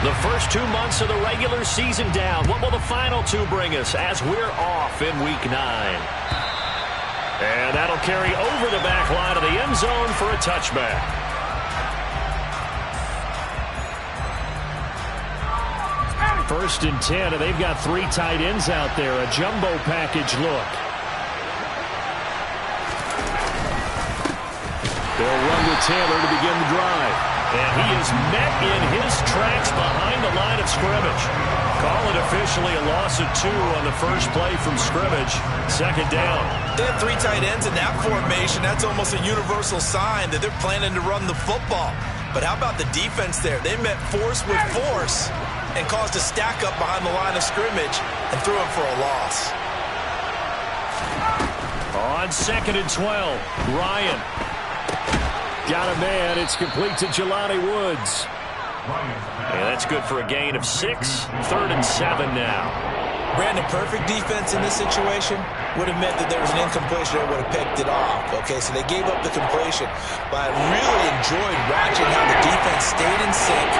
The first 2 months of the regular season down. What will the final 2 bring us as we're off in Week 9? And that'll carry over the back line of the end zone for a touchback. First and 10, and they've got 3 tight ends out there. A jumbo package look. They'll run with Taylor to begin the drive. And he is met in his tracks behind the line of scrimmage. Call it officially a loss of 2 on the first play from scrimmage. Second down. They have 3 tight ends in that formation. That's almost a universal sign that they're planning to run the football. But how about the defense there? They met force with force and caused a stack up behind the line of scrimmage and threw him for a loss. On 2nd and 12, Ryan. Got a man. It's complete to Jelani Woods. And that's good for a gain of 6. 3rd and 7 now. Brandon, perfect defense in this situation would have meant that there was an incompletion that would have picked it off. Okay, so they gave up the completion. But I really enjoyed watching how the defense stayed in sync,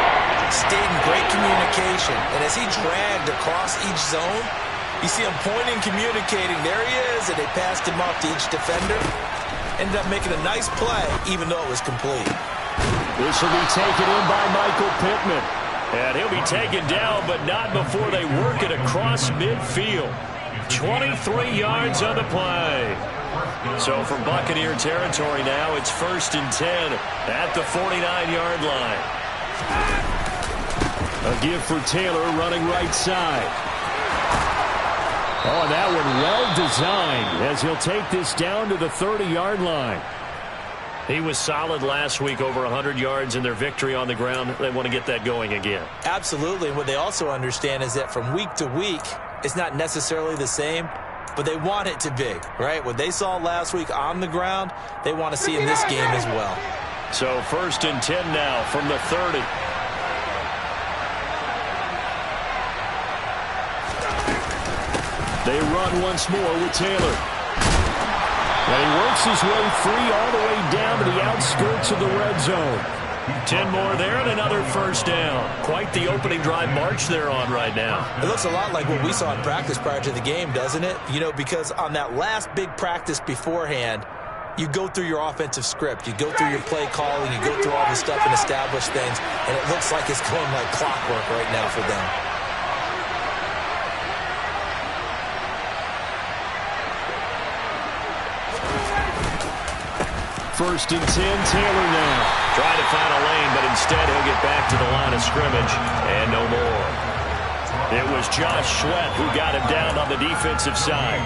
stayed in great communication. And as he dragged across each zone, you see him pointing, communicating. There he is, and they passed him off to each defender. Ended up making a nice play, even though it was complete. This will be taken in by Michael Pittman. And he'll be taken down, but not before they work it across midfield. 23 yards on the play. So from Buccaneer territory now, it's 1st and 10 at the 49-yard line. A give for Taylor running right side. Oh, and that one well designed as he'll take this down to the 30-yard line. He was solid last week, over 100 yards in their victory on the ground. They want to get that going again. Absolutely. What they also understand is that from week to week, it's not necessarily the same, but they want it to be, right? What they saw last week on the ground, they want to see in this game as well. So 1st and 10 now from the 30. They run once more with Taylor. And he works his way free all the way down to the outskirts of the red zone. 10 more there and another first down. Quite the opening drive march they're on right now. It looks a lot like what we saw in practice prior to the game, doesn't it? You know, because on that last big practice beforehand, you go through your offensive script. You go through your play calling. You go through all this stuff and establish things. And it looks like it's going like clockwork right now for them. First and 10, Taylor now. Trying to find a lane, but instead he'll get back to the line of scrimmage and no more. It was Josh Sweat who got him down on the defensive side.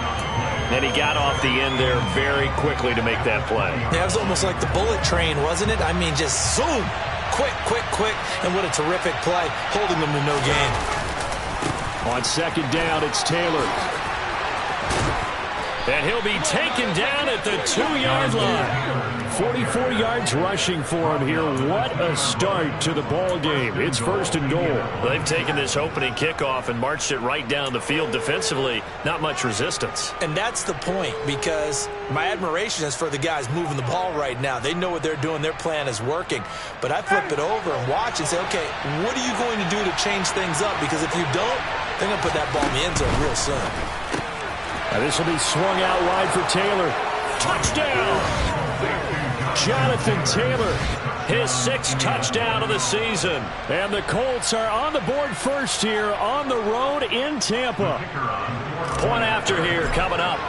And he got off the end there very quickly to make that play. Yeah, it was almost like the bullet train, wasn't it? I mean, just zoom. Quick, quick, quick. And what a terrific play, holding them to no gain. On 2nd down, it's Taylor. And he'll be taken down at the 2-yard line. 44 yards rushing for him here. What a start to the ball game. It's 1st and goal. They've taken this opening kickoff and marched it right down the field defensively. Not much resistance. And that's the point, because my admiration is for the guys moving the ball right now. They know what they're doing. Their plan is working. But I flip it over and watch and say, okay, what are you going to do to change things up? Because if you don't, they're going to put that ball in the end zone real soon. Now this will be swung out wide for Taylor. Touchdown! Jonathan Taylor, his 6th touchdown of the season. And the Colts are on the board first here on the road in Tampa. Point after here coming up.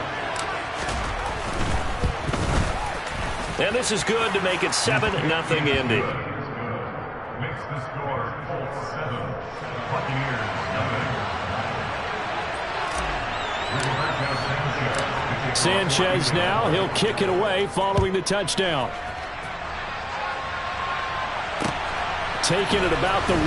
And this is good to make it 7-0 Indy. Makes the score Colts 7, Buccaneers nothing. Sanchez now, he'll kick it away following the touchdown. Taking it about the 1.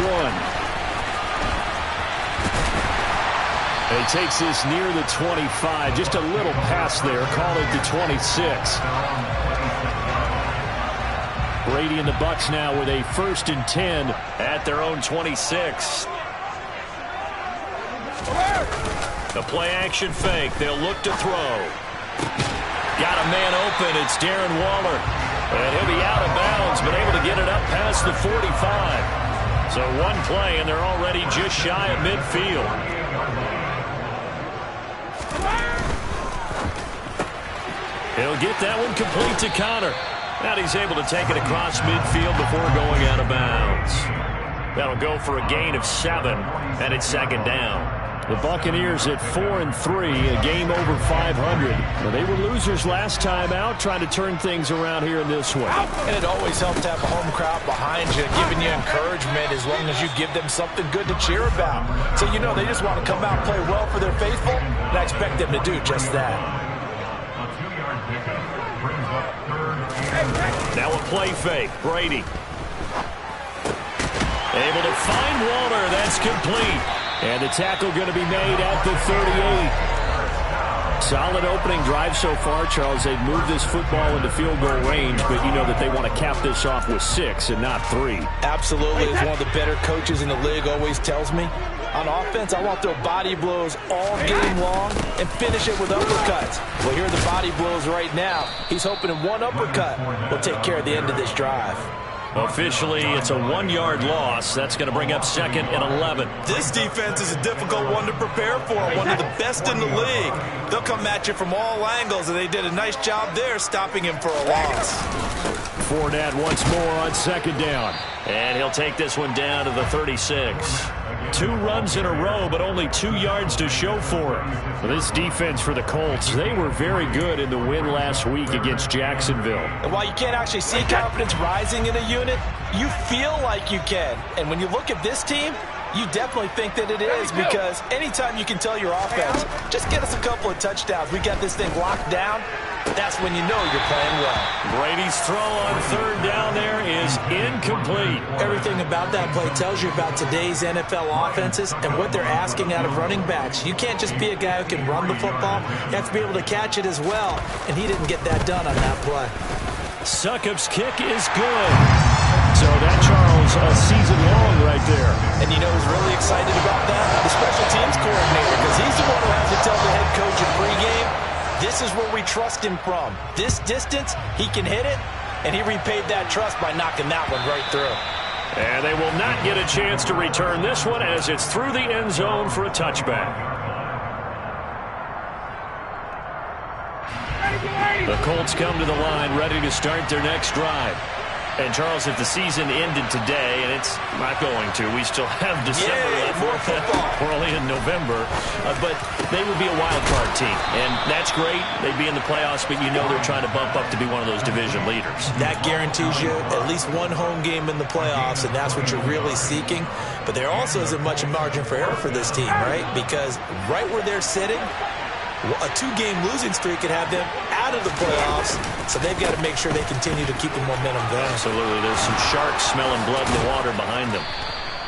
And he takes this near the 25. Just a little pass there. Call it the 26. Brady and the Bucs now with a 1st and 10 at their own 26. The play action fake. They'll look to throw. Got a man open. It's Darren Waller. And he'll be out of bounds, but able to get it up past the 45. So one play, and they're already just shy of midfield. He'll get that one complete to Connor. And he's able to take it across midfield before going out of bounds. That'll go for a gain of 7, and it's second down. The Buccaneers at 4-3, a game over 500. Well, they were losers last time out, trying to turn things around here in this one. And it always helps to have a home crowd behind you, giving you encouragement as long as you give them something good to cheer about. So you know they just want to come out and play well for their faithful, and I expect them to do just that. A 2-yard pickup brings up 3rd. Now a play fake. Brady. Able to find Walter. That's complete. And the tackle going to be made at the 38. Solid opening drive so far, Charles. They've moved this football into field goal range, but you know that they want to cap this off with 6 and not 3. Absolutely. As one of the better coaches in the league always tells me, on offense, I want their body blows all game long and finish it with uppercuts. Well, here are the body blows right now. He's hoping in one uppercut will take care of the end of this drive. Officially, it's a 1-yard loss. That's going to bring up 2nd and 11. This defense is a difficult one to prepare for, one of the best in the league. They'll come at you from all angles, and they did a nice job there stopping him for a loss. Fournette once more on 2nd down. And he'll take this one down to the 36. 2 runs in a row, but only 2 yards to show for it. For this defense for the Colts, they were very good in the win last week against Jacksonville. And while you can't actually see confidence rising in a unit, you feel like you can. And when you look at this team, you definitely think that it is, because anytime you can tell your offense, just get us a couple of touchdowns, we got this thing locked down, that's when you know you're playing well. Brady's throw on 3rd down there is incomplete. Everything about that play tells you about today's NFL offenses and what they're asking out of running backs. You can't just be a guy who can run the football. You have to be able to catch it as well, and he didn't get that done on that play. Succop's kick is good. So that, Charles, a season long right there. And you know who's really excited about that? The special teams coordinator, because he's the one who has to tell the head coach in pregame, this is where we trust him from. This distance, he can hit it, and he repaid that trust by knocking that one right through. And they will not get a chance to return this one as it's through the end zone for a touchback. The Colts come to the line ready to start their next drive. And, Charles, if the season ended today, and it's not going to, we still have December left. We're only in November. But they would be a wild card team. And that's great. They'd be in the playoffs, but you know they're trying to bump up to be one of those division leaders. That guarantees you at least one home game in the playoffs, and that's what you're really seeking. But there also isn't much margin for error for this team, right? Because right where they're sitting, a 2-game losing streak could have them out of the playoffs, so they've got to make sure they continue to keep the momentum going. Absolutely. There's some sharks smelling blood in the water behind them.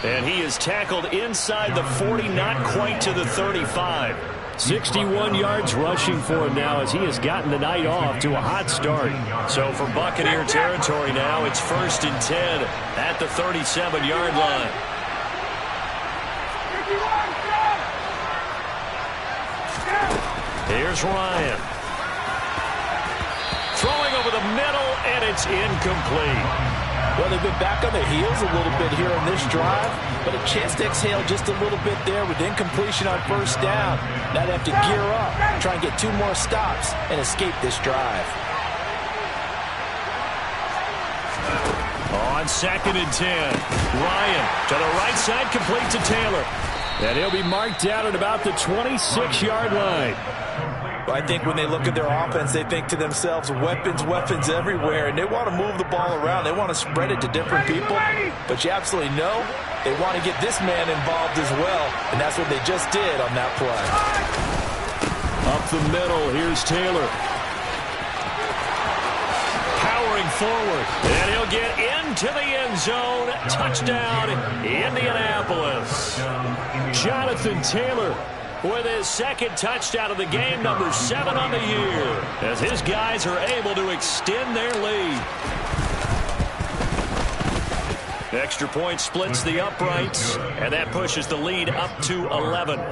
And he is tackled inside the 40, not quite to the 35. 61 yards rushing for him now as he has gotten the night off to a hot start. So for Buccaneer territory now, it's 1st and 10 at the 37-yard line. Here's Ryan. Throwing over the middle, and it's incomplete. Well, they've been back on their heels a little bit here on this drive, but a chance to exhale just a little bit there with incompletion on 1st down. Now they have to gear up, try and get 2 more stops, and escape this drive. On 2nd and 10, Ryan to the right side, complete to Taylor. And he'll be marked down at about the 26-yard line. Well, I think when they look at their offense, they think to themselves, weapons, weapons everywhere, and they want to move the ball around. They want to spread it to different people, but you absolutely know they want to get this man involved as well, and that's what they just did on that play. Up the middle, here's Taylor. Powering forward, and he'll get into the end zone. Touchdown, Indianapolis. Jonathan Taylor with his 2nd touchdown of the game, number 7 on the year, as his guys are able to extend their lead. Extra point splits the uprights, and that pushes the lead up to 11. 14.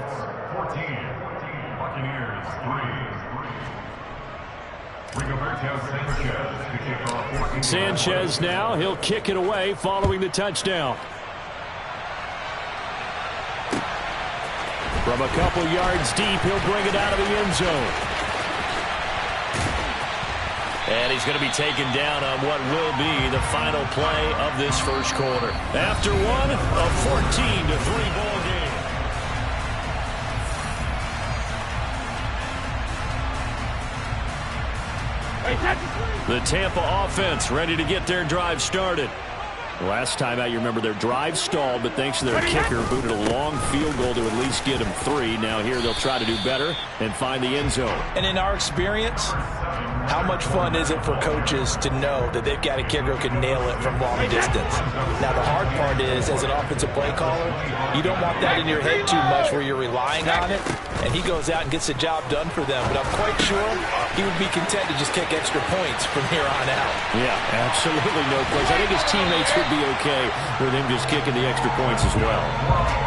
Buccaneers 3. Sanchez now, he'll kick it away following the touchdown. From a couple yards deep, he'll bring it out of the end zone. And he's going to be taken down on what will be the final play of this first quarter. After one, a 14-3 ball game. The Tampa offense ready to get their drive started. Last time out, you remember their drive stalled, but thanks to their kicker, booted a long field goal to at least get them 3. Now here they'll try to do better and find the end zone. And in our experience, how much fun is it for coaches to know that they've got a kicker who can nail it from long distance? Now, the hard part is, as an offensive play caller, you don't want that in your head too much where you're relying on it, and he goes out and gets the job done for them. But I'm quite sure he would be content to just kick extra points from here on out. Yeah, absolutely no question. I think his teammates would be okay with him just kicking the extra points as well.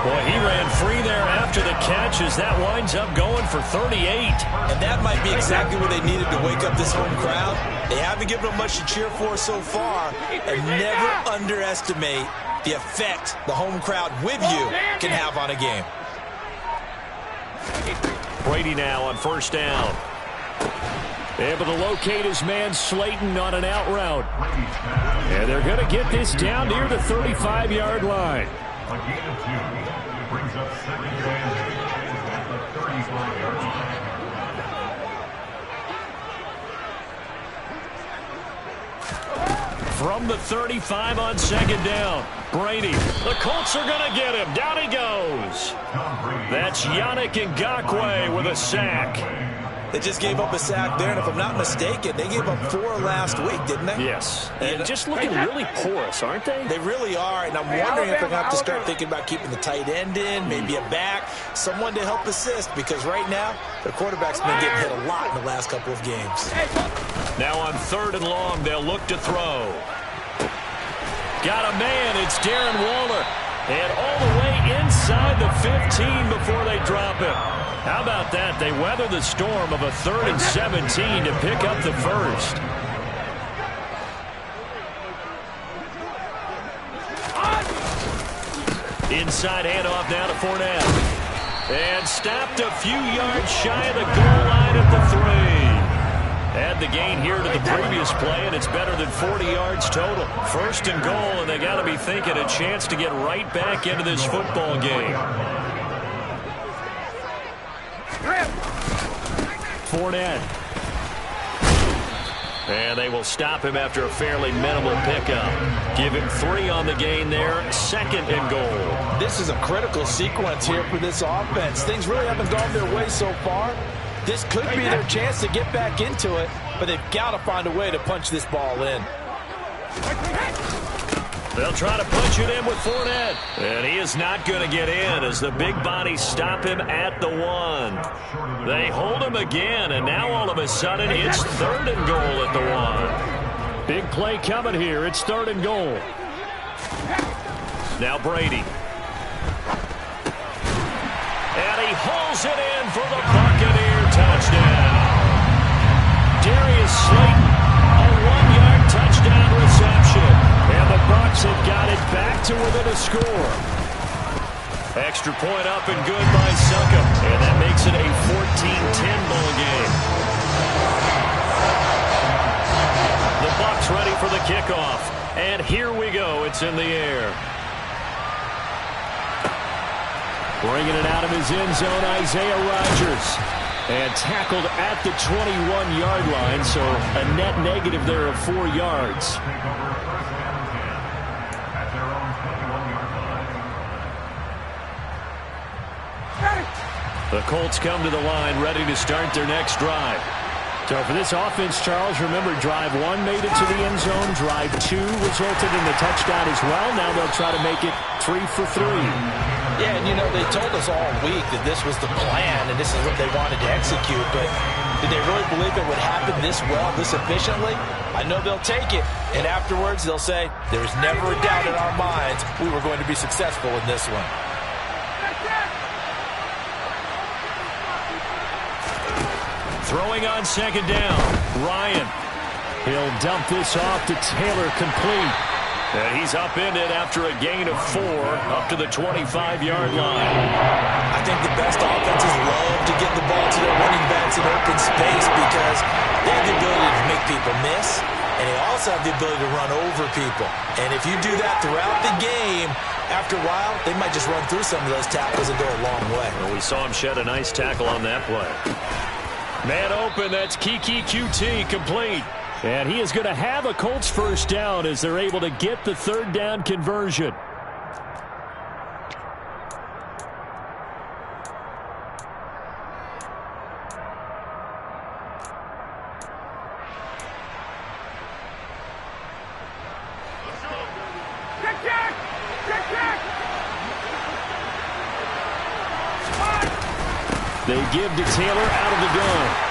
Boy, he ran free there after the catch as that winds up going for 38. And that might be exactly what they needed to wake up this home crowd. They haven't given them much to cheer for so far, and never underestimate the effect the home crowd with you can have on a game. Brady now on first down. Able to locate his man Slayton on an out route. And they're going to get this down near the 35-yard line. A gain of 2 brings up second and 8 at the 35-yard line. From the 35 on second down, Brady. The Colts are going to get him. Down he goes. That's Yannick Ngakoue with a sack. They just gave up a sack there, and if I'm not mistaken, they gave up 4 last week, didn't they? Yes. And just looking really porous, aren't they? They really are, and I'm wondering if they're going to have to start thinking about keeping the tight end in, maybe a back, someone to help assist, because right now, their quarterback's been getting hit a lot in the last couple of games. Now on third and long, they'll look to throw. Got a man, it's Darren Waller. And all the way inside the 15 before they drop him. How about that? They weather the storm of a 3rd and 17 to pick up the first. Inside handoff now to Fournette. And stopped a few yards shy of the goal line at the 3. Add the gain here to the previous play, and it's better than 40 yards total. First and goal, and they got to be thinking a chance to get right back into this football game. Fournette. And they will stop him after a fairly minimal pickup. Give him 3 on the gain there, second and goal. This is a critical sequence here for this offense. Things really haven't gone their way so far. This could be their chance to get back into it, but they've got to find a way to punch this ball in. They'll try to punch it in with Fournette. And he is not going to get in as the big bodies stop him at the 1. They hold him again, and now all of a sudden it's 3rd and goal at the 1. Big play coming here. It's 3rd and goal. Now Brady. And he hauls it in for the Buccaneer touchdown. Darius Slayton, a 1-yard touchdown reception. And the Bucs have got it back to within a score. Extra point up and good by Succop. And that makes it a 14-10 ball game. The Bucs ready for the kickoff. And here we go. It's in the air. Bringing it out of his end zone, Isaiah Rodgers. And tackled at the 21-yard line, so a net negative there of 4 yards. The Colts come to the line, ready to start their next drive. So for this offense, Charles, remember, drive 1 made it to the end zone. Drive 2 resulted in the touchdown as well. Now they'll try to make it 3 for 3. Yeah, and you know, they told us all week that this was the plan and this is what they wanted to execute, but did they really believe it would happen this well, this efficiently? I know they'll take it, and afterwards they'll say, there's never a doubt in our minds we were going to be successful in this one. Throwing on second down, Ryan. He'll dump this off to Taylor, complete. And he's upended after a gain of 4 up to the 25-yard line. I think the best offenses love to get the ball to their running backs in open space because they have the ability to make people miss, and they also have the ability to run over people. And if you do that throughout the game, after a while, they might just run through some of those tackles and go a long way. Well, we saw him shed a nice tackle on that play. Man open, that's Kiki QT complete. And he is going to have a Colts first down as they're able to get the third down conversion. They give to Taylor out of the gun.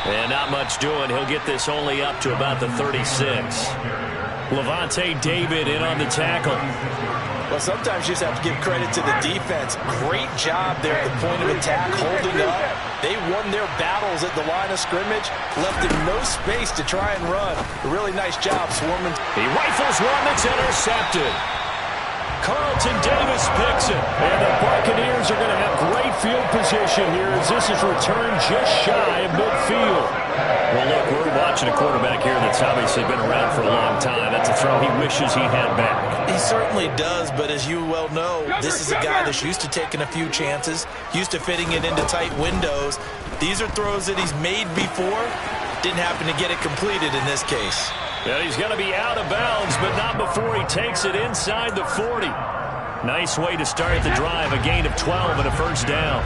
And not much doing. He'll get this only up to about the 36. Levante David in on the tackle. Well, sometimes you just have to give credit to the defense. Great job there at the point of attack, holding up. They won their battles at the line of scrimmage, left him no space to try and run. A really nice job swarming. He rifles one that's intercepted. Carlton Davis picks it. And the Buccaneers are going to have great field position here as this is returned just shy of midfield. Well, look, we're watching a quarterback here that's obviously been around for a long time. That's a throw he wishes he had back. He certainly does, but as you well know, this is a guy that's used to taking a few chances, used to fitting it into tight windows. These are throws that he's made before. Didn't happen to get it completed in this case. Yeah, he's going to be out of bounds, but not before he takes it inside the 40. Nice way to start the drive. A gain of 12 and a first down.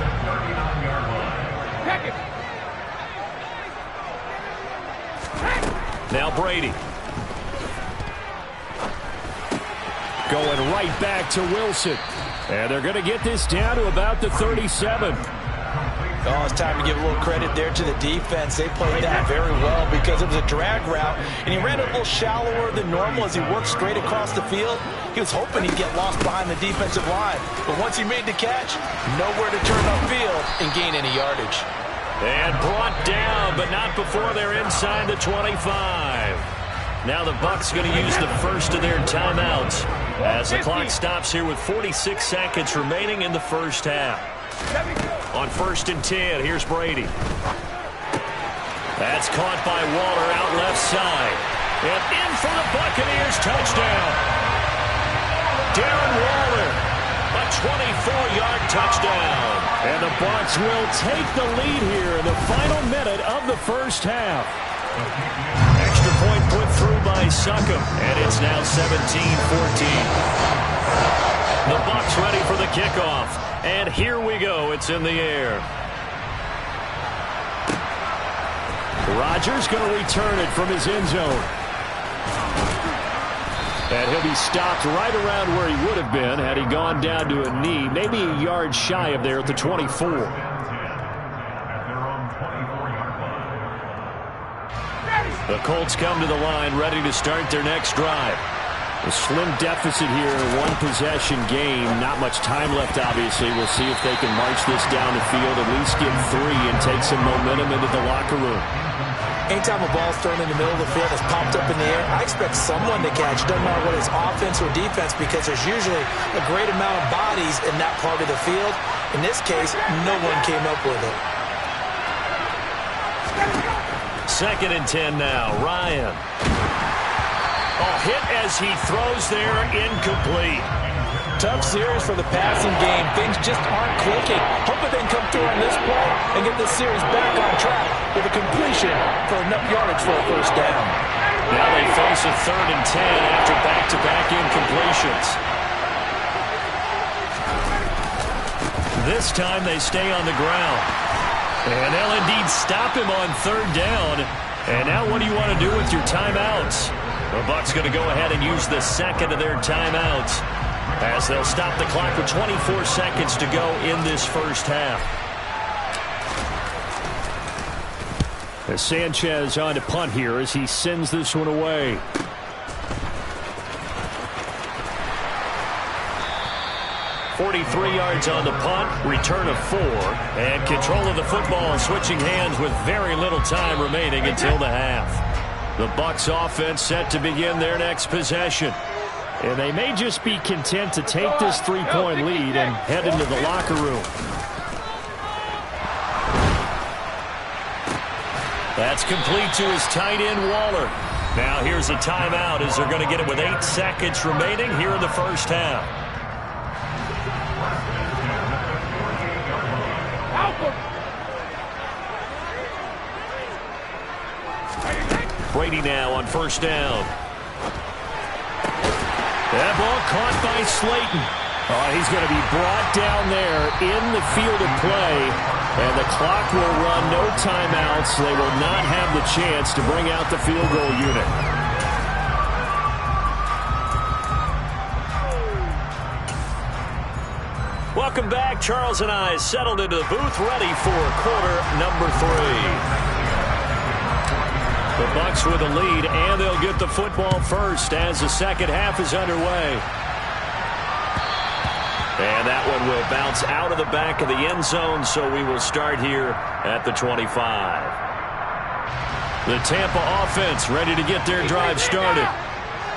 Now Brady. Going right back to Wilson. And they're going to get this down to about the 37. Oh, it's time to give a little credit there to the defense. They played that very well because it was a drag route, and he ran it a little shallower than normal as he worked straight across the field. He was hoping he'd get lost behind the defensive line, but once he made the catch, nowhere to turn upfield and gain any yardage. And brought down, but not before they're inside the 25. Now the Bucs going to use the first of their timeouts as the clock stops here with 46 seconds remaining in the first half. On 1st and 10, here's Brady. That's caught by Waller out left side. And in for the Buccaneers, touchdown. Darren Waller, a 24-yard touchdown. And the Bucs will take the lead here in the final minute of the first half. Extra point put through by Succop, and it's now 17-14. The Bucs ready for the kickoff. And here we go. It's in the air. Rodgers going to return it from his end zone. And he'll be stopped right around where he would have been had he gone down to a knee, maybe a yard shy of there at the 24. The Colts come to the line ready to start their next drive. A slim deficit here, one possession game. Not much time left, obviously. We'll see if they can march this down the field, at least get 3 and take some momentum into the locker room. Anytime a ball's thrown in the middle of the field, it's popped up in the air, I expect someone to catch. Doesn't matter whether it's offense or defense, because there's usually a great amount of bodies in that part of the field. In this case, no one came up with it. 2nd and 10 now. Ryan. Hit as he throws there, incomplete. Tough series for the passing game. Things just aren't clicking. Hoping they can come through on this play and get this series back on track with a completion for enough yardage for a first down. Now they face a 3rd and 10 after back-to-back incompletions. This time they stay on the ground. And they'll indeed stop him on 3rd down. And now what do you want to do with your timeouts? The Bucs going to go ahead and use the second of their timeouts as they'll stop the clock with 24 seconds to go in this first half. As Sanchez on to punt here as he sends this one away. .43 yards on the punt, return of 4, and control of the football switching hands with very little time remaining until the half. The Bucs offense set to begin their next possession. And they may just be content to take this 3-point lead and head into the locker room. That's complete to his tight end, Waller. Now here's a timeout as they're going to get it with 8 seconds remaining here in the first half. Brady now on first down. That ball caught by Slayton. Oh, he's going to be brought down there in the field of play. And the clock will run, no timeouts. They will not have the chance to bring out the field goal unit. Welcome back. Charles and I settled into the booth, ready for quarter number 3. The Bucs with a lead, and they'll get the football first as the second half is underway. And that one will bounce out of the back of the end zone, so we will start here at the 25. The Tampa offense ready to get their drive started.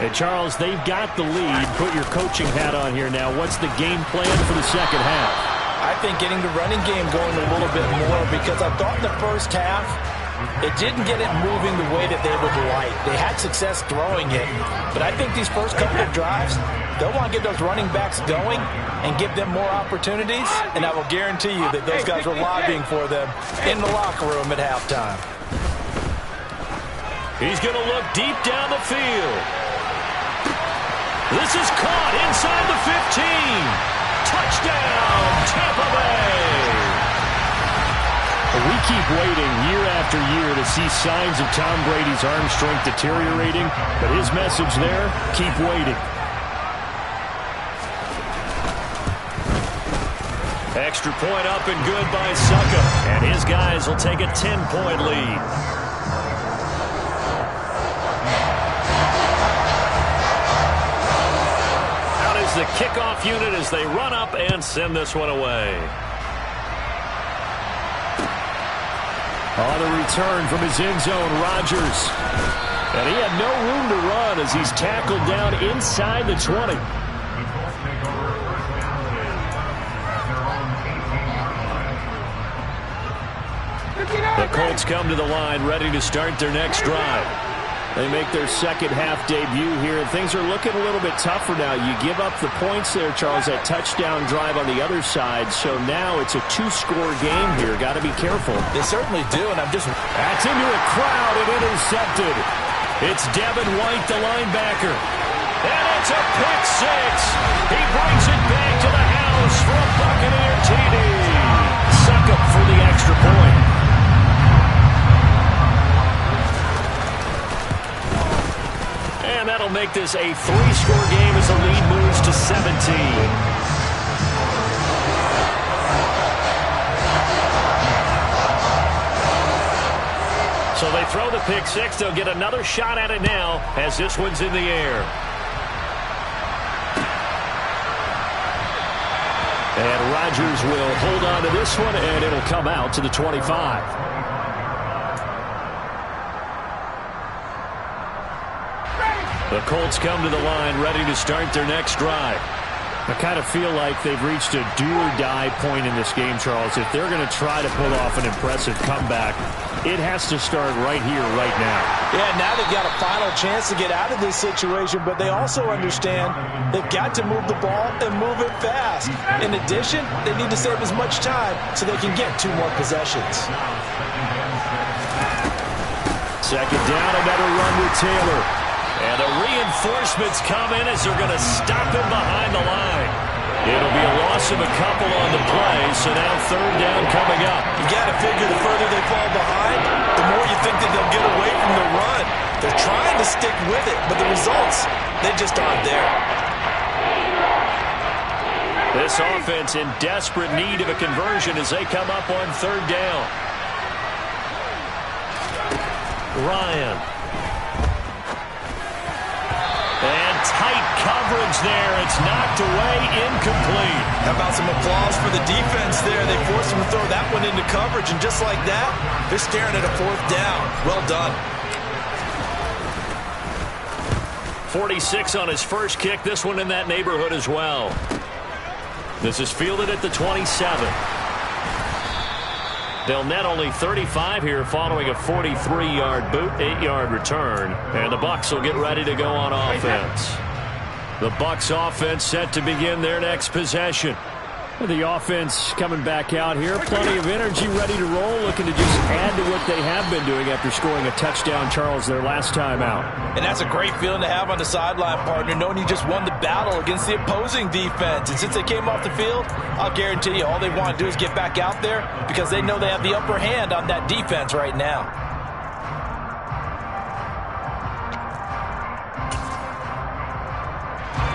And Charles, they've got the lead. Put your coaching hat on here now. What's the game plan for the second half? I think getting the running game going a little bit more, because I thought in the first half it didn't get it moving the way that they would like. They had success throwing it, but I think these first couple of drives, they'll want to get those running backs going and give them more opportunities, and I will guarantee you that those guys were lobbying for them in the locker room at halftime. He's going to look deep down the field. This is caught inside the 15. Touchdown, Tampa Bay. We keep waiting year after year to see signs of Tom Brady's arm strength deteriorating, but his message there, keep waiting. Extra point up and good by Succa, and his guys will take a 10-point lead. Out is the kickoff unit as they run up and send this one away. On the return from his end zone, Rodgers. And he had no room to run as he's tackled down inside the 20. The Colts come to the line ready to start their next drive. They make their second half debut here, and things are looking a little bit tougher now. You give up the points there, Charles, that touchdown drive on the other side, so now it's a 2-score game here. Got to be careful. They certainly do, and That's into a crowd and intercepted. It's Devin White, the linebacker. And it's a pick six. He brings it back to the house for a Buccaneer TD. Suck up for the extra point. And that'll make this a 3-score game as the lead moves to 17. So they throw the pick six. They'll get another shot at it now as this one's in the air. And Rodgers will hold on to this one, and it'll come out to the 25. The Colts come to the line ready to start their next drive. I kind of feel like they've reached a do-or-die point in this game, Charles. If they're going to try to pull off an impressive comeback, it has to start right here, right now. Yeah, now they've got a final chance to get out of this situation, but they also understand they've got to move the ball and move it fast. In addition, they need to save as much time so they can get 2 more possessions. Second down, another run with Taylor. And the reinforcements come in as they're going to stop him behind the line. It'll be a loss of a couple on the play, so now third down coming up. You got to figure the further they fall behind, the more you think that they'll get away from the run. They're trying to stick with it, but the results, they just aren't there. This offense in desperate need of a conversion as they come up on third down. Ryan. And tight coverage there. It's knocked away, incomplete. How about some applause for the defense there? They forced him to throw that one into coverage, and just like that, they're staring at a fourth down. Well done. 46 on his first kick. This one in that neighborhood as well. This is fielded at the 27. They'll net only 35 here following a 43-yard boot, 8-yard return. And the Bucs will get ready to go on offense. The Bucs offense set to begin their next possession. The offense coming back out here. Plenty of energy, ready to roll, looking to just add to what they have been doing after scoring a touchdown, Charles, their last time out. And that's a great feeling to have on the sideline, partner, knowing you just won the battle against the opposing defense. And since they came off the field, I'll guarantee you all they want to do is get back out there because they know they have the upper hand on that defense right now.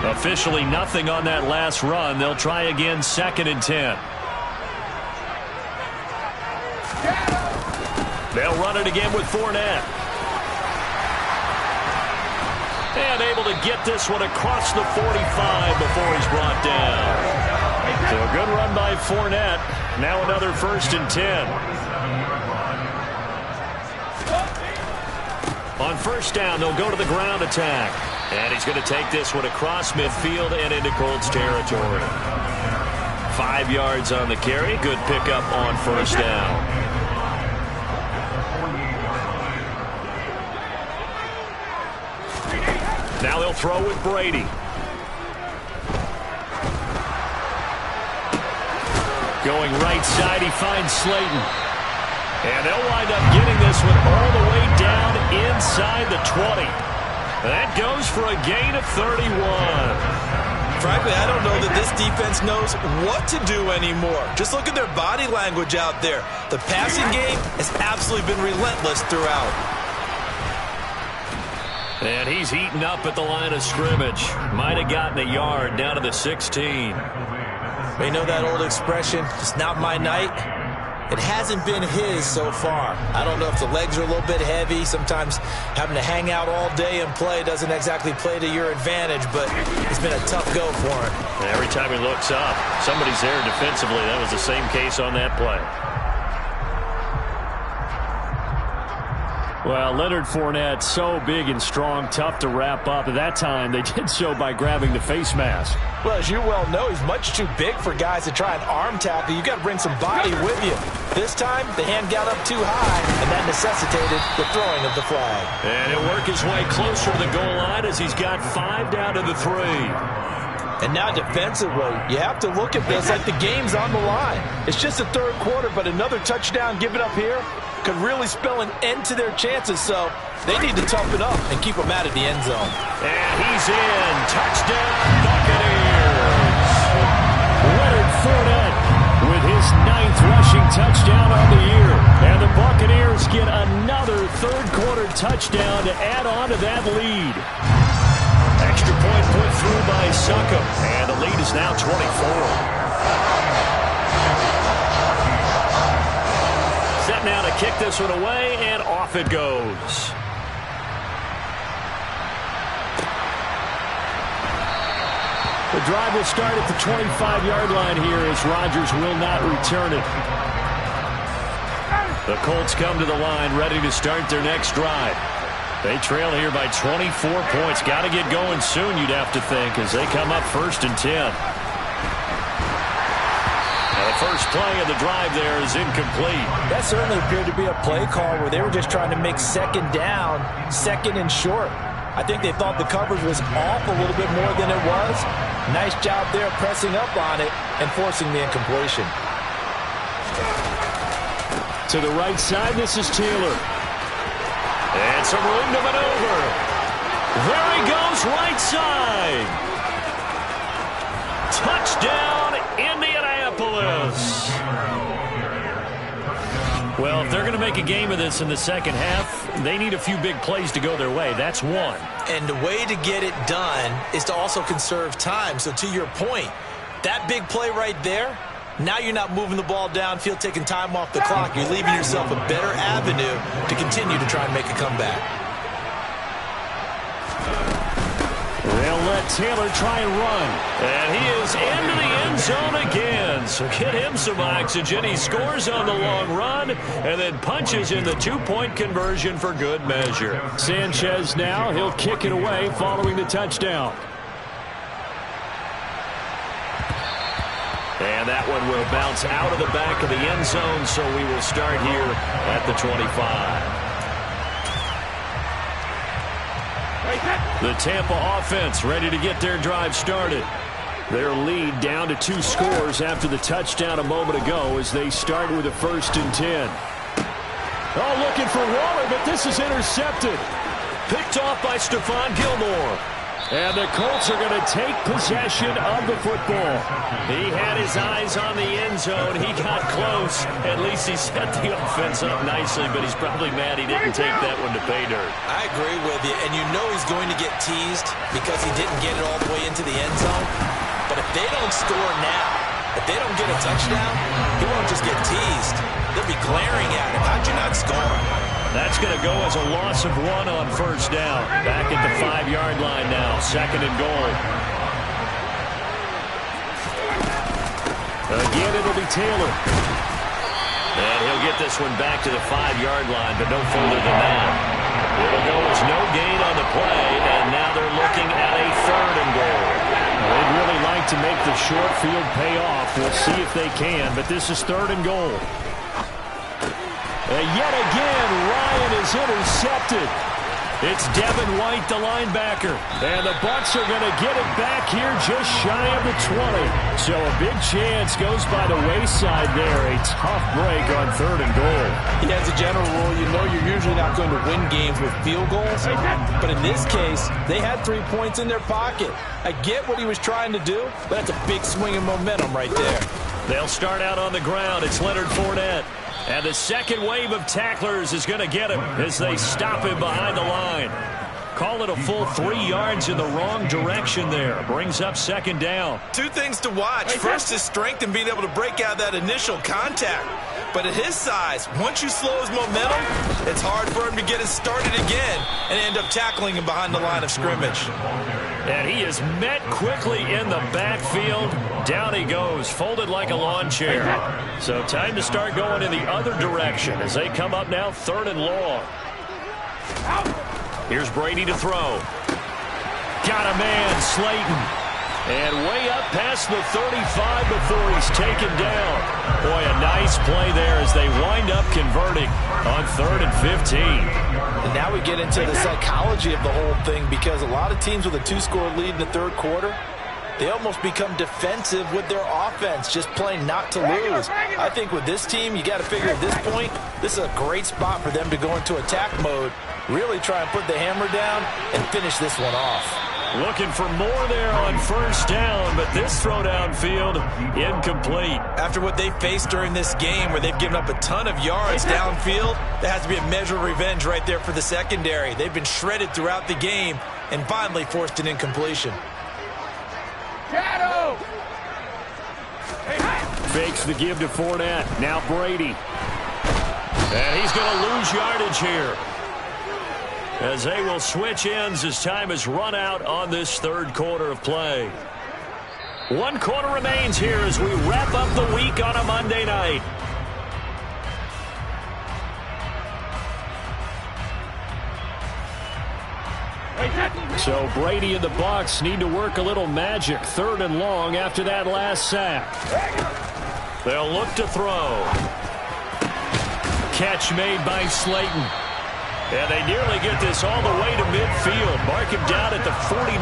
Officially nothing on that last run. They'll try again, 2nd and 10. They'll run it again with Fournette. And able to get this one across the 45 before he's brought down. So a good run by Fournette. Now another 1st and 10. On 1st down, they'll go to the ground attack. And he's going to take this one across midfield and into Colts territory. 5 yards on the carry. Good pickup on 1st down. Now they'll throw with Brady. Going right side, he finds Slayton. And they'll wind up getting this one all the way down inside the 20. That goes for a gain of 31. Frankly, I don't know that this defense knows what to do anymore. Just look at their body language out there. The passing game has absolutely been relentless throughout. And he's heating up at the line of scrimmage. Might have gotten a yard down to the 16. You know that old expression, it's not my night? It hasn't been his so far. I don't know if the legs are a little bit heavy. Sometimes having to hang out all day and play doesn't exactly play to your advantage, but it's been a tough go for him. And every time he looks up, somebody's there defensively. That was the same case on that play. Well, Leonard Fournette, so big and strong, tough to wrap up. At that time, they did so by grabbing the face mask. Well, as you well know, he's much too big for guys to try and arm tackle. You got to bring some body with you. This time, the hand got up too high, and that necessitated the throwing of the flag. And he'll work his way closer to the goal line as he's got 5 down to the 3. And now defensively, you have to look at this like the game's on the line. It's just the 3rd quarter, but another touchdown given up here could really spell an end to their chances, so they need to toughen up and keep them out of the end zone. And he's in. Touchdown, Buccaneers. Leonard Fournette with his 9th rushing touchdown on the year. And the Buccaneers get another 3rd quarter touchdown to add on to that lead. Extra point put through by Succop. And the lead is now 24. Set now to kick this one away, and off it goes. The drive will start at the 25-yard line here as Rodgers will not return it. The Colts come to the line ready to start their next drive. They trail here by 24 points. Got to get going soon, you'd have to think, as they come up 1st and 10. The first play of the drive there is incomplete. That certainly appeared to be a play call where they were just trying to make 2nd down, 2nd and short. I think they thought the coverage was off a little bit more than it was. Nice job there pressing up on it and forcing the incompletion. To the right side, this is Taylor. And some room to maneuver. There he goes, right side. Touchdown, Indianapolis. Well, if they're going to make a game of this in the second half, they need a few big plays to go their way. That's one. And the way to get it done is to also conserve time. So to your point, that big play right there, now you're not moving the ball downfield, taking time off the clock. You're leaving yourself a better avenue to continue to try and make a comeback. They'll let Taylor try and run. And he is into the end zone again. So get him some oxygen. He scores on the long run and then punches in the two-point conversion for good measure. Sanchez now, he'll kick it away following the touchdown. And that one will bounce out of the back of the end zone, so we will start here at the 25. The Tampa offense ready to get their drive started. Their lead down to 2 scores after the touchdown a moment ago as they start with a 1st and 10. Oh, looking for Waller, but this is intercepted. Picked off by Stephon Gilmore. And the Colts are going to take possession of the football. He had his eyes on the end zone. He got close. At least he set the offense up nicely, but he's probably mad he didn't take that one to pay dirt. I agree with you, and you know he's going to get teased because he didn't get it all the way into the end zone. But if they don't score now, if they don't get a touchdown, he won't just get teased. They'll be glaring at him. How'd you not score? That's going to go as a loss of 1 on 1st down. Back at the 5-yard line now, 2nd and goal. Again, it'll be Taylor. And he'll get this one back to the 5-yard line, but no further than that. It'll go as no gain on the play, and now they're looking at a 3rd and goal. They'd really like to make the short field pay off. We'll see if they can, but this is 3rd and goal. And yet again, Ryan is intercepted. It's Devin White, the linebacker. And the Bucs are going to get it back here just shy of the 20. So a big chance goes by the wayside there. A tough break on 3rd and goal. Yeah, as a general rule, you know you're usually not going to win games with field goals. But in this case, they had 3 points in their pocket. I get what he was trying to do, but that's a big swing of momentum right there. They'll start out on the ground. It's Leonard Fournette. And the second wave of tacklers is going to get him as they stop him behind the line. Call it a full 3 yards in the wrong direction there. Brings up 2nd down. 2 things to watch. First, his strength and being able to break out that initial contact. But at his size, once you slow his momentum, it's hard for him to get it started again and end up tackling him behind the line of scrimmage. And he is met quickly in the backfield. Down he goes, folded like a lawn chair. So time to start going in the other direction as they come up now 3rd and long. Here's Brady to throw. Got a man, Slayton. And way up past the 35 before he's taken down. Boy, a nice play there as they wind up converting on 3rd and 15. And now we get into the psychology of the whole thing because a lot of teams with a 2-score lead in the 3rd quarter, they almost become defensive with their offense, just playing not to lose. I think with this team, you got to figure at this point, this is a great spot for them to go into attack mode, really try and put the hammer down and finish this one off. Looking for more there on 1st down, but this throw downfield incomplete. After what they faced during this game where they've given up a ton of yards downfield, there has to be a measure of revenge right there for the secondary. They've been shredded throughout the game and finally forced an incompletion. Fakes the give to Fournette. Now Brady. And he's going to lose yardage here, as they will switch ends as time is run out on this 3rd quarter of play. 1 quarter remains here as we wrap up the week on a Monday night. So Brady and the Bucs need to work a little magic. 3rd and long after that last sack. They'll look to throw. Catch made by Slayton. And they nearly get this all the way to midfield. Mark him down at the 49.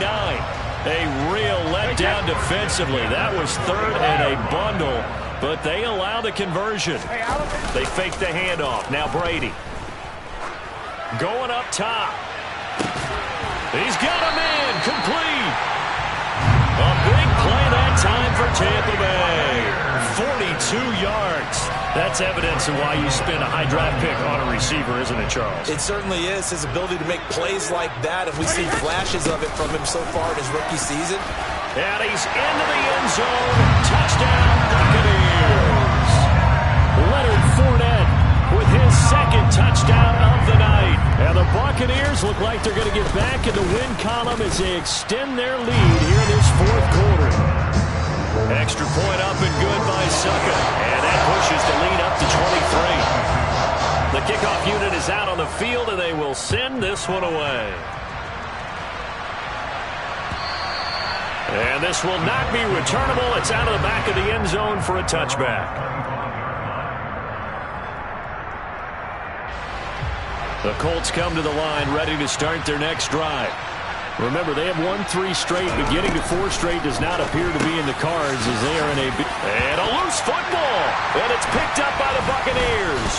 A real letdown defensively. That was 3rd and a bundle, but they allow the conversion. They fake the handoff. Now Brady. Going up top. He's got a man. Complete. A big play that time for Tampa Bay. 42 yards. That's evidence of why you spend a high draft pick on a receiver, isn't it, Charles? It certainly is. His ability to make plays like that, and we've seen flashes of it from him so far in his rookie season. And he's into the end zone. Touchdown, Buccaneers. Leonard Fournette with his 2nd touchdown of the night. And the Buccaneers look like they're going to get back in the win column as they extend their lead here in this 4th quarter. Extra point up and good by Succa. And that pushes the lead up to 23. The kickoff unit is out on the field, and they will send this one away. And this will not be returnable. It's out of the back of the end zone for a touchback. The Colts come to the line ready to start their next drive. Remember, they have won 3 straight, but getting to 4 straight does not appear to be in the cards as they are in a... And a loose football, and it's picked up by the Buccaneers.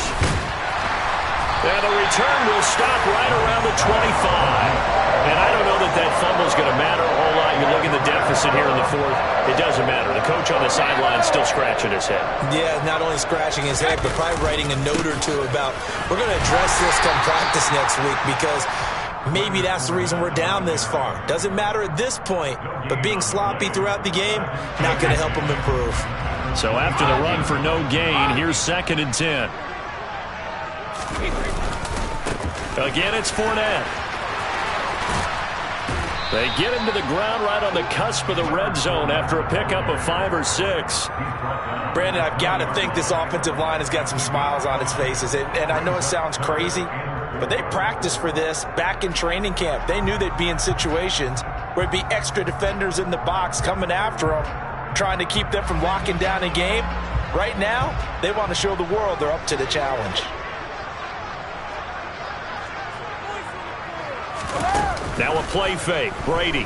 And the return will stop right around the 25. And I don't know that that fumble is going to matter a whole lot. You look at the deficit here in the 4th. It doesn't matter. The coach on the sideline is still scratching his head. Yeah, not only scratching his head, but probably writing a note or two about, we're going to address this come practice next week, because maybe that's the reason we're down this far. Doesn't matter at this point, but being sloppy throughout the game, not going to help them improve. So after the run for no gain, here's 2nd and 10. Again, it's Fournette. They get him to the ground right on the cusp of the red zone after a pickup of 5 or 6. Brandon, I've got to think this offensive line has got some smiles on its faces. And I know it sounds crazy, but they practiced for this back in training camp. They knew they'd be in situations where it'd be extra defenders in the box coming after them, trying to keep them from locking down a game. Right now, they want to show the world they're up to the challenge. Now a play fake. Brady.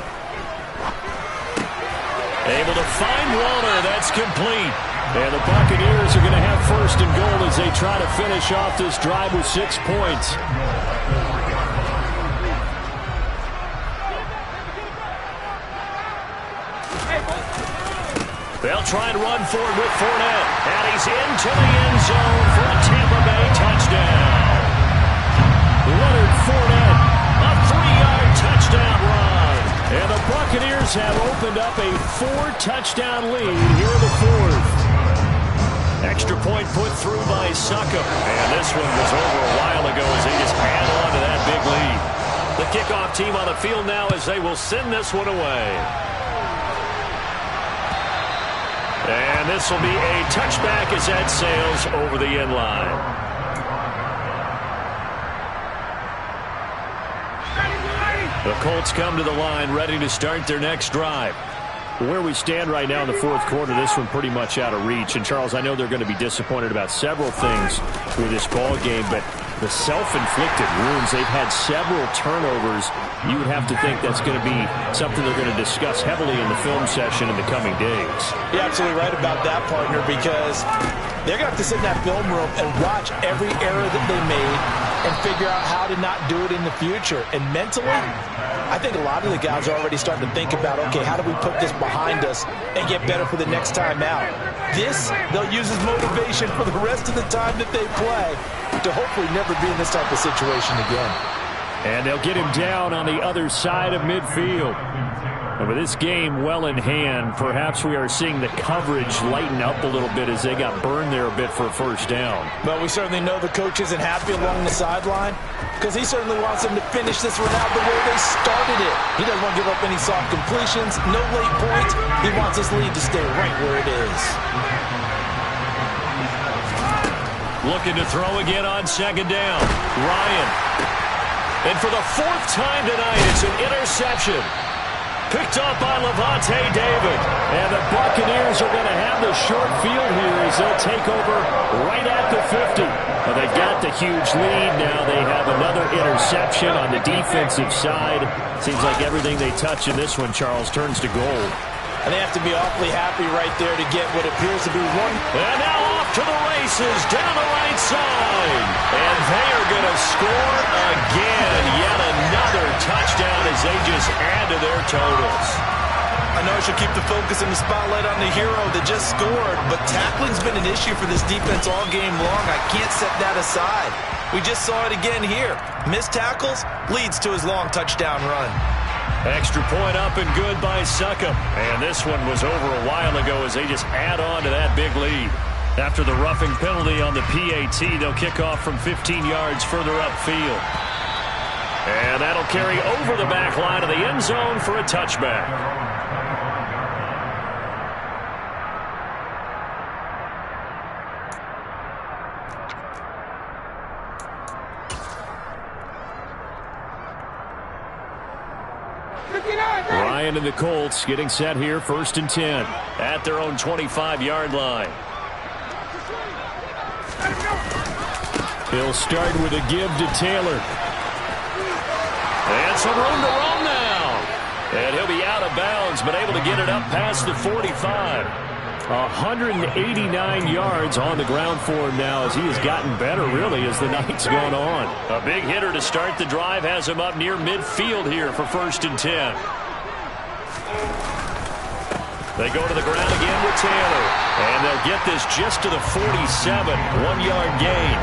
Able to find Warner. That's complete. And the Buccaneers are going to have 1st and goal as they try to finish off this drive with 6 points. They'll try and run for it with Fournette. And he's into the end zone for a Tampa Bay touchdown. Leonard Fournette, a 3-yard touchdown run. And the Buccaneers have opened up a 4-touchdown lead here in the 4th. Extra point put through by Succa. And this one was over a while ago as they just add on to that big lead. The kickoff team on the field now as they will send this one away. And this will be a touchback as that sails over the end line. The Colts come to the line ready to start their next drive. Where we stand right now in the 4th quarter, this one pretty much out of reach. And, Charles, I know they're going to be disappointed about several things with this ball game, but the self-inflicted wounds, they've had several turnovers. You would have to think that's going to be something they're going to discuss heavily in the film session in the coming days. You're absolutely right about that, partner, because they're going to have to sit in that film room and watch every error that they made and figure out how to not do it in the future. And mentally, I think a lot of the guys are already starting to think about, okay, how do we put this behind us and get better for the next time out? This, they'll use as motivation for the rest of the time that they play to hopefully never be in this type of situation again. And they'll get him down on the other side of midfield. And with this game well in hand, perhaps we are seeing the coverage lighten up a little bit as they got burned there a bit for a 1st down. Well, we certainly know the coach isn't happy along the sideline because he certainly wants them to finish this one out the way they started it. He doesn't want to give up any soft completions, no late points. He wants this lead to stay right where it is. Looking to throw again on 2nd down. Ryan. And for the 4th time tonight, it's an interception. Picked up by Levante David. And the Buccaneers are going to have the short field here as they'll take over right at the 50. Well, they've got the huge lead. Now they have another interception on the defensive side. Seems like everything they touch in this one, Charles, turns to gold. And they have to be awfully happy right there to get what appears to be one. And now off to the races down the right side. And they are going to score again. Yet another touchdown as they just add to their totals. I know I should keep the focus and the spotlight on the hero that just scored, but tackling's been an issue for this defense all game long. I can't set that aside. We just saw it again here. Missed tackles leads to his long touchdown run. Extra point up and good by Succa. And this one was over a while ago as they just add on to that big lead. After the roughing penalty on the PAT, they'll kick off from 15 yards further upfield. And that'll carry over the back line of the end zone for a touchback. Ryan and the Colts getting set here, 1st and 10 at their own 25-yard line. He'll start with a give to Taylor. And some room to run now. And he'll be out of bounds, but able to get it up past the 45. 189 yards on the ground for him now as he has gotten better, really, as the night's gone on. A big hitter to start the drive has him up near midfield here for 1st and 10. They go to the ground again with Taylor. And they'll get this just to the 47. 1-yard gain.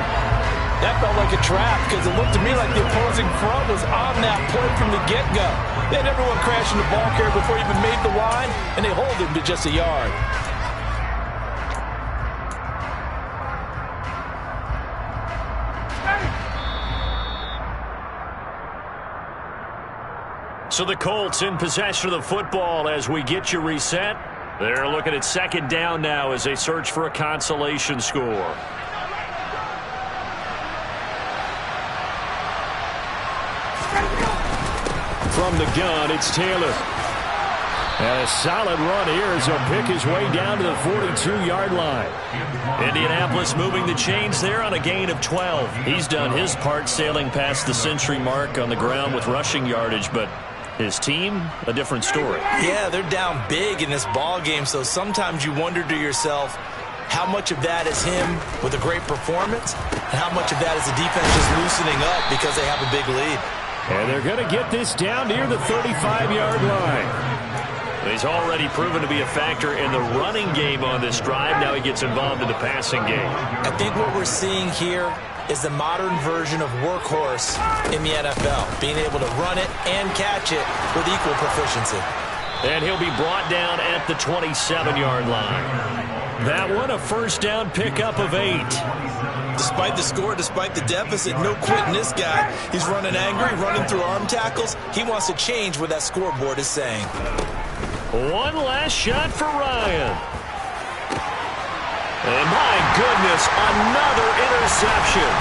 That felt like a trap because it looked to me like the opposing front was on that play from the get-go. They had everyone crashing the ball carrier before he even made the line, and they hold him to just a yard. So the Colts in possession of the football as we get you reset. They're looking at 2nd down now as they search for a consolation score. From the gun, it's Taylor. And a solid run here as he'll pick his way down to the 42-yard line. Indianapolis moving the chains there on a gain of 12. He's done his part sailing past the century mark on the ground with rushing yardage, but his team, a different story. Yeah, they're down big in this ball game, so sometimes you wonder to yourself how much of that is him with a great performance and how much of that is the defense just loosening up because they have a big lead. And they're going to get this down near the 35-yard line. He's already proven to be a factor in the running game on this drive. Now he gets involved in the passing game. I think what we're seeing here is the modern version of workhorse in the NFL, being able to run it and catch it with equal proficiency. And he'll be brought down at the 27-yard line. That one a 1st down pickup of 8. Despite the score, despite the deficit, no quitting this guy. He's running angry, running through arm tackles. He wants to change what that scoreboard is saying. One last shot for Ryan. And my goodness, another interception.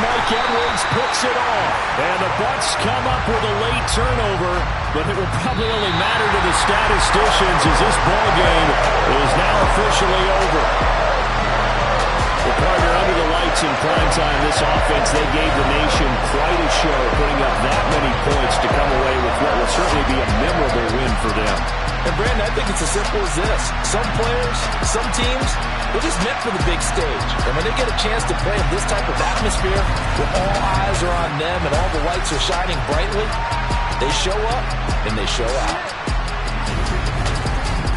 Mike Edwards picks it off. And the Bucs come up with a late turnover, but it will probably only matter to the statisticians as this ball game is now officially over. Well, partner, under the lights in prime time, this offense, they gave the nation quite a show, putting up that many points to come away with what will certainly be a memorable win for them. And, Brandon, I think it's as simple as this. Some players, some teams, they're just meant for the big stage. And when they get a chance to play in this type of atmosphere where all eyes are on them and all the lights are shining brightly, they show up and they show out.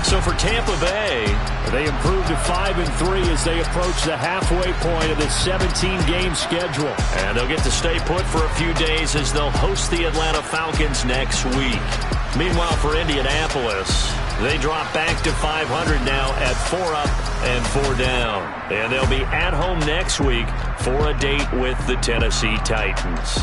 So for Tampa Bay, they improve to 5-3 as they approach the halfway point of this 17-game schedule. And they'll get to stay put for a few days as they'll host the Atlanta Falcons next week. Meanwhile, for Indianapolis, they drop back to 500 now at 4 up and 4 down. And they'll be at home next week for a date with the Tennessee Titans.